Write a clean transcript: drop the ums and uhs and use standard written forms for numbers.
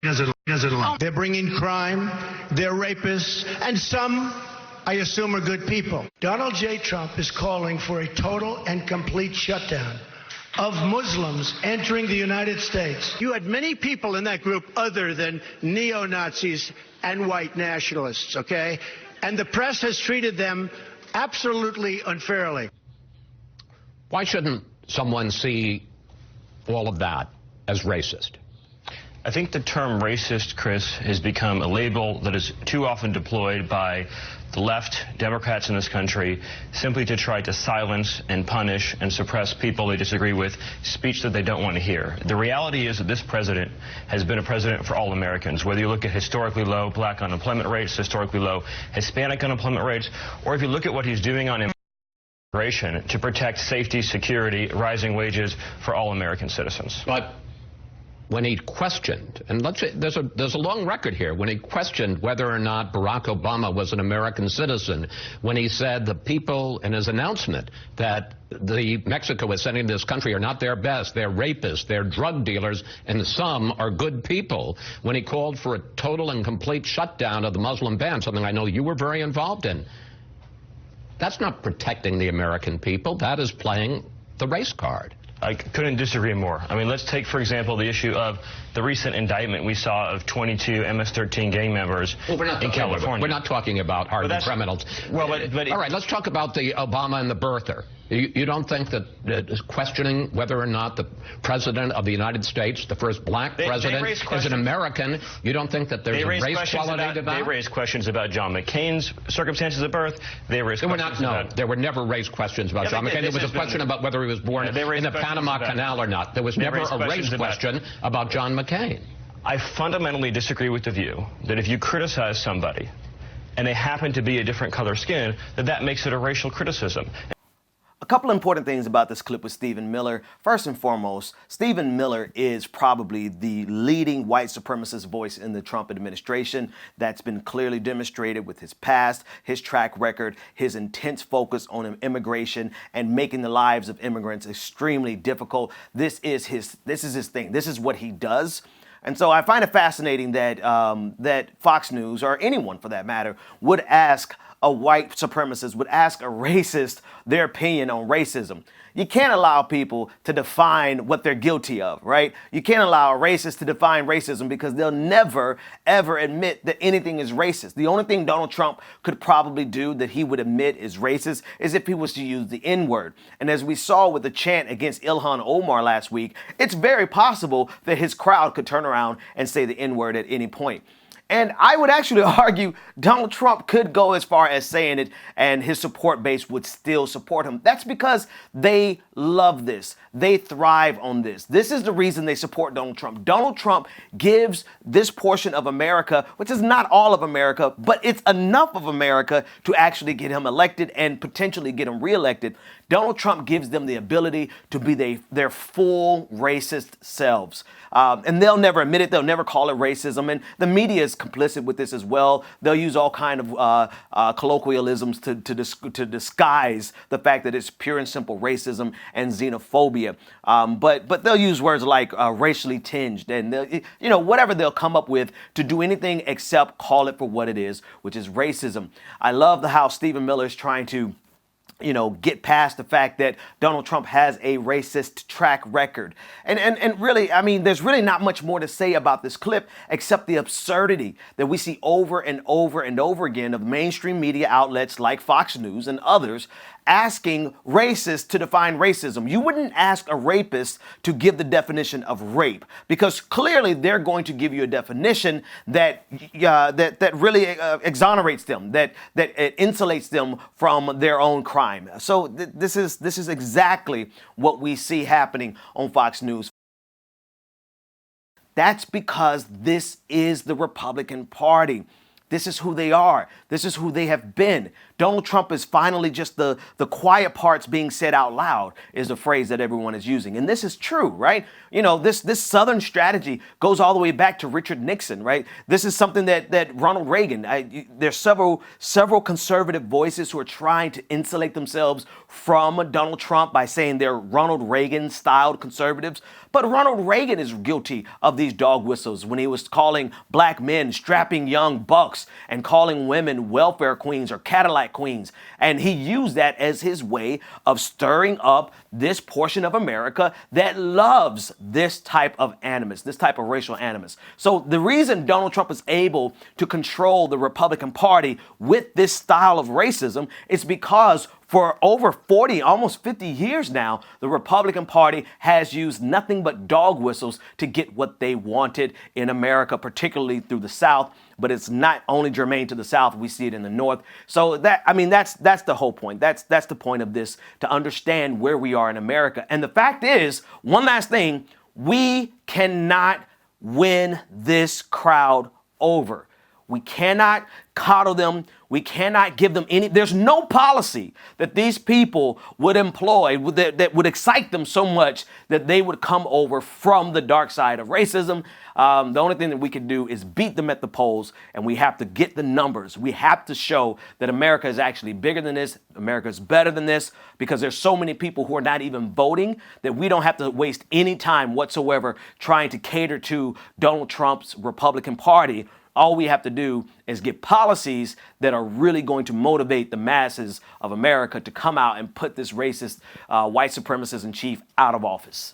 along. They're bringing crime, they're rapists, and some, I assume, are good people. Donald J. Trump is calling for a total and complete shutdown of Muslims entering the United States. You had many people in that group other than neo-Nazis and white nationalists, okay? And the press has treated them absolutely unfairly. Why shouldn't someone see all of that as racist? I think the term racist, Chris, has become a label that is too often deployed by the left, Democrats in this country, simply to try to silence and punish and suppress people they disagree with, speech that they don't want to hear. The reality is that this president has been a president for all Americans, whether you look at historically low black unemployment rates, historically low Hispanic unemployment rates, or if you look at what he's doing on immigration to protect safety, security, rising wages for all American citizens. But when he questioned, and let's say there's a long record here, when he questioned whether or not Barack Obama was an American citizen, when he said the people in his announcement that Mexico is sending to this country are not their best, they're rapists, they're drug dealers, and some are good people, when he called for a total and complete shutdown of the Muslim ban, something I know you were very involved in, that's not protecting the American people, that is playing the race card. I couldn't disagree more. I mean, let's take, for example, the issue of the recent indictment we saw of 22 MS-13 gang members in California. We're not talking about hardened criminals. Well, all right, let's talk about the Obama and the birther. You don't think that questioning whether or not the president of the United States, the first black president, is an American, you don't think that there's a race quality to that? They raised questions about John McCain's circumstances of birth. They raised questions about... There were never raised questions about John McCain. There was a question about whether he was born in the Panama Canal or not. There was never a race question about John McCain. I fundamentally disagree with the view that if you criticize somebody and they happen to be a different color skin, that makes it a racial criticism. A couple important things about this clip with Stephen Miller. First and foremost, Stephen Miller is probably the leading white supremacist voice in the Trump administration. That's been clearly demonstrated with his past, his track record, his intense focus on immigration and making the lives of immigrants extremely difficult. This is his thing. This is what he does. And so I find it fascinating that that Fox News, or anyone for that matter, would ask a white supremacist, would ask a racist their opinion on racism. You can't allow people to define what they're guilty of, right? You can't allow a racist to define racism because they'll never, ever admit that anything is racist. The only thing Donald Trump could probably do that he would admit is racist is if he was to use the N-word. And as we saw with the chant against Ilhan Omar last week, it's very possible that his crowd could turn around and say the N-word at any point. And I would actually argue Donald Trump could go as far as saying it and his support base would still support him. That's because they love this. They thrive on this. This is the reason they support Donald Trump. Donald Trump gives this portion of America, which is not all of America, but it's enough of America to actually get him elected and potentially get him reelected. Donald Trump gives them the ability to be their full racist selves. And they'll never admit it. They'll never call it racism. And the media is complicit with this as well. They'll use all kind of colloquialisms to disguise the fact that it's pure and simple racism and xenophobia. But they'll use words like racially tinged and whatever they'll come up with to do anything except call it for what it is, which is racism. I love how Stephen Miller is trying to get past the fact that Donald Trump has a racist track record. And really, I mean, there's really not much more to say about this clip except the absurdity that we see over and over and over again of mainstream media outlets like Fox News and others asking racists to define racism. You wouldn't ask a rapist to give the definition of rape because clearly they're going to give you a definition that really exonerates them, that it insulates them from their own crime. So this is exactly what we see happening on Fox News. That's because this is the Republican Party. This is who they are. This is who they have been. Donald Trump is finally just the quiet parts being said out loud is the phrase that everyone is using. And this is true, right? You know, this Southern strategy goes all the way back to Richard Nixon, right? This is something that Ronald Reagan, there's several conservative voices who are trying to insulate themselves from Donald Trump by saying they're Ronald Reagan-styled conservatives. But Ronald Reagan is guilty of these dog whistles when he was calling black men strapping young bucks and calling women welfare queens or Cadillac queens. And he used that as his way of stirring up this portion of America that loves this type of animus, this type of racial animus. So the reason Donald Trump is able to control the Republican Party with this style of racism is because for over 40, almost 50 years now, the Republican Party has used nothing but dog whistles to get what they wanted in America, particularly through the South. But it's not only germane to the South, we see it in the North. So that's the whole point. That's the point of this, to understand where we are in America. And the fact is, one last thing, we cannot win this crowd over. We cannot coddle them. We cannot give them there's no policy that these people would employ that would excite them so much that they would come over from the dark side of racism. The only thing that we can do is beat them at the polls, and we have to get the numbers. We have to show that America is actually bigger than this. America is better than this, because there's so many people who are not even voting that we don't have to waste any time whatsoever trying to cater to Donald Trump's Republican Party. All we have to do is get policies that are really going to motivate the masses of America to come out and put this racist white supremacist in chief out of office.